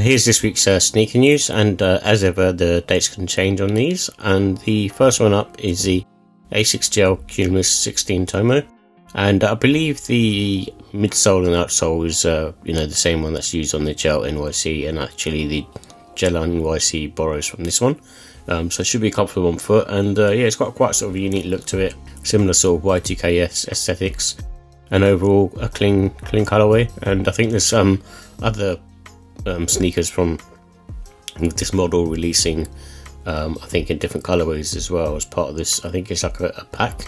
Here's this week's sneaker news, and as ever, the dates can change on these. And the first one up is the Asics Gel Cumulus 16 Tomo, and I believe the midsole and outsole is the same one that's used on the Gel NYC, and actually the Gel NYC borrows from this one. So it should be comfortable on foot, and it's got quite sort of a unique look to it, similar sort of Y2KS aesthetics, and overall a clean colorway. And I think there's other sneakers from this model releasing I think in different colorways as well as part of this. I think it's like a pack.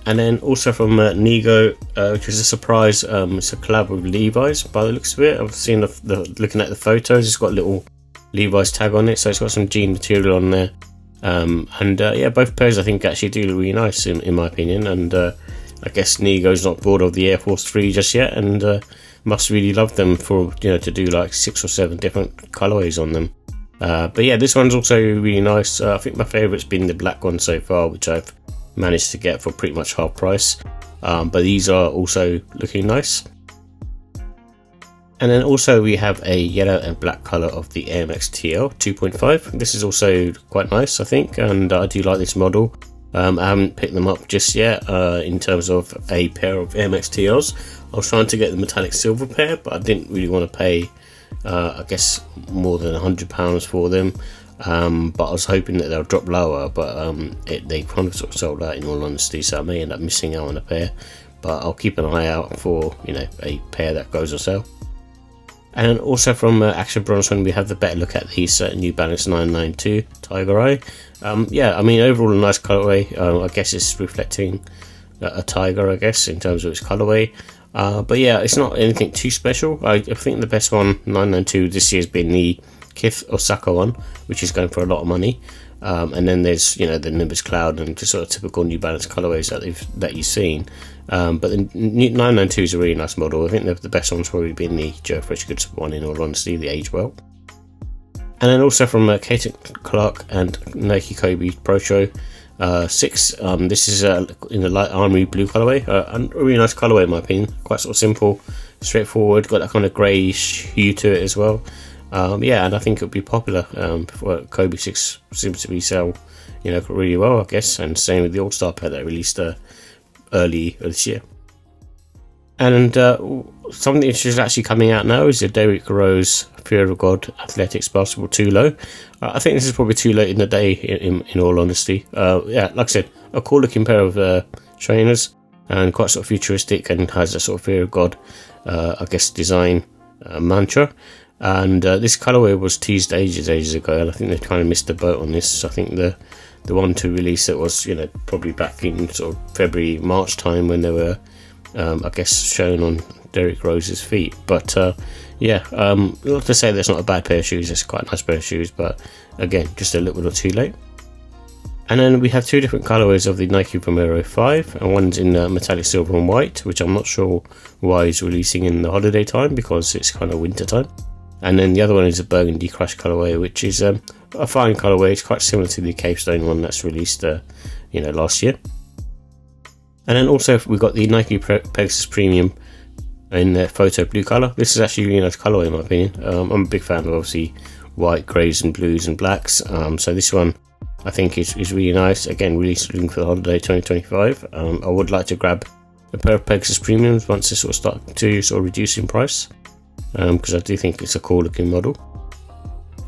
And then also from Nigo, which is a surprise, it's a collab with Levi's by the looks of it. I've seen looking at the photos, it's got a little Levi's tag on it, so it's got some jean material on there. Both pairs I think actually do look really nice in my opinion, and I guess Nigo's not bored of the Air Force 3 just yet, and must really love them for to do like 6 or 7 different colorways on them. This one's also really nice. I think my favourite's been the black one so far, which I've managed to get for pretty much half price. But these are also looking nice. And then also we have a yellow and black colour of the Air Max TL 2.5. This is also quite nice, I think, and I do like this model. I haven't picked them up just yet in terms of a pair of Air Max TLs. I was trying to get the metallic silver pair, but I didn't really want to pay I guess more than £100 for them. But I was hoping that they'll drop lower, but they kind of sort of sold out in all honesty, so I may end up missing out on a pair. But I'll keep an eye out for a pair that goes on sale. And also from Action Bronson, we have the better look at these New Balance 992 Tiger Eye. Overall a nice colorway. I guess it's reflecting a tiger, I guess, in terms of its colorway. It's not anything too special. I think the best one, 992 this year, has been the Kith Osaka one, which is going for a lot of money. And then there's the Nimbus Cloud and just sort of typical New Balance colorways that you've seen. But the 992 is a really nice model. I think the best one's probably been the Joe Freshgoods one, in all honesty, the Age Well. And then also from Kate Clark and Nike Kobe Pro Show 6. This is in the light armory blue colorway. A really nice colorway in my opinion. Quite sort of simple, straightforward. Got that kind of greyish hue to it as well. And I think it would be popular. Kobe 6 seems to be sell, really well, I guess. And same with the All Star pair that released early this year. And something that is actually coming out now is the Derrick Rose Fear of God Athletics Basketball Too Low. I think this is probably too late in the day, in all honesty. Like I said, a cool looking pair of trainers, and quite sort of futuristic, and has a sort of Fear of God, design mantra. And this colorway was teased ages ago, and I think they kind of missed the boat on this. I think the one to release it was probably back in sort of February, March time, when they were shown on Derrick Rose's feet. But not to say that's not a bad pair of shoes, it's quite a nice pair of shoes, but again, just a little bit too late. And then we have 2 different colorways of the Nike Vomero 5, and one's in metallic silver and white, which I'm not sure why it's releasing in the holiday time, because it's kind of winter time. And then the other one is a burgundy crush colorway, which is a fine colorway. It's quite similar to the Capestone one that's released last year. And then also we've got the Nike Pegasus Premium in the photo blue color. This is actually a really nice colorway in my opinion. I'm a big fan of obviously white, greys and blues and blacks. So this one I think is really nice. Again, released for the holiday 2025. I would like to grab a pair of Pegasus Premiums once they sort of start to sort of reduce in price, because I do think it's a cool looking model.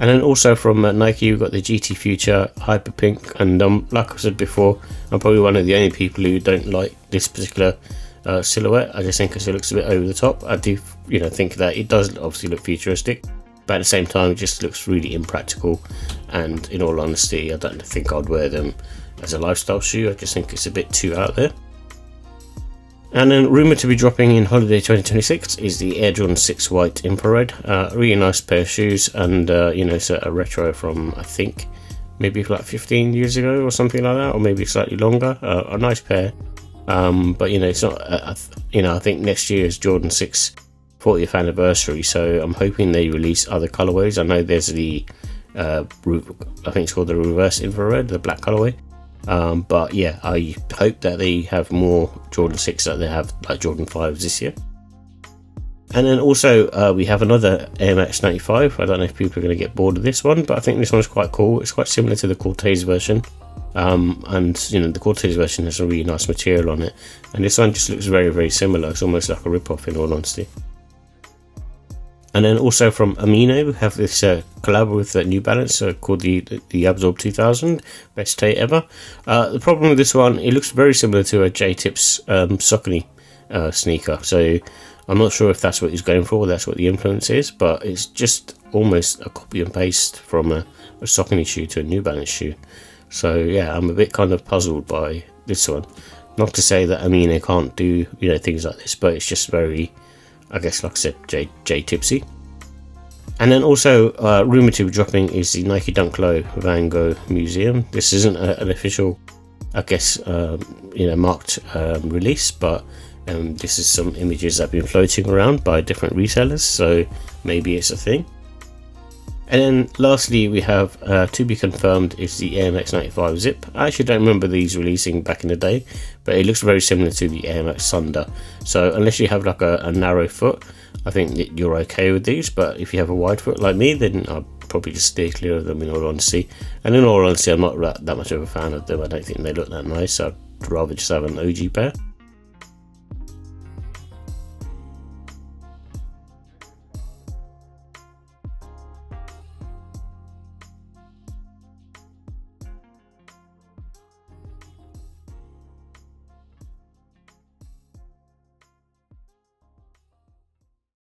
And then also from Nike, we've got the GT Future Hyper Pink, and like I said before, I'm probably one of the only people who don't like this particular silhouette. I just think it looks a bit over the top. I do think that it does obviously look futuristic, but at the same time it just looks really impractical, and in all honesty I don't think I'd wear them as a lifestyle shoe. I just think it's a bit too out there. And then rumoured to be dropping in holiday 2026 is the Air Jordan 6 White Infrared. A really nice pair of shoes, and it's a retro from, I think, maybe like 15 years ago or something like that, or maybe slightly longer. A nice pair, but it's not. I think next year is Jordan 6 40th anniversary, so I'm hoping they release other colorways. I know there's the I think it's called the Reverse Infrared, the black colorway. I hope that they have more Jordan 6 that they have like Jordan 5s this year. And then also we have another AMX 95. I don't know if people are going to get bored of this one, but I think this one's quite cool. It's quite similar to the Cortez version, and you know, the Cortez version has a really nice material on it, and this one just looks very, very similar. It's almost like a rip-off, in all honesty. And then also from Amino, we have this collab with New Balance called the Absorb 2000, best tape ever. The problem with this one, it looks very similar to a J-Tips Saucony sneaker, so I'm not sure if that's what he's going for, or that's what the influence is, but it's just almost a copy and paste from a Saucony shoe to a New Balance shoe. So yeah, I'm a bit kind of puzzled by this one. Not to say that Amino can't do, you know, things like this, but it's just very, I guess, like I said, J-Tipsy. And then also rumoured to be dropping is the Nike Dunk Low Van Gogh Museum. This isn't an official, I guess, you know, marked release, but this is some images that have been floating around by different resellers, so maybe it's a thing. And then lastly, we have to be confirmed is the AMX 95 Zip. I actually don't remember these releasing back in the day, but it looks very similar to the AMX Thunder. So unless you have like a narrow foot, I think that you're okay with these, but if you have a wide foot like me, then I'll probably just steer clear of them, in all honesty. And in all honesty, I'm not that much of a fan of them. I don't think they look that nice. I'd rather just have an OG pair.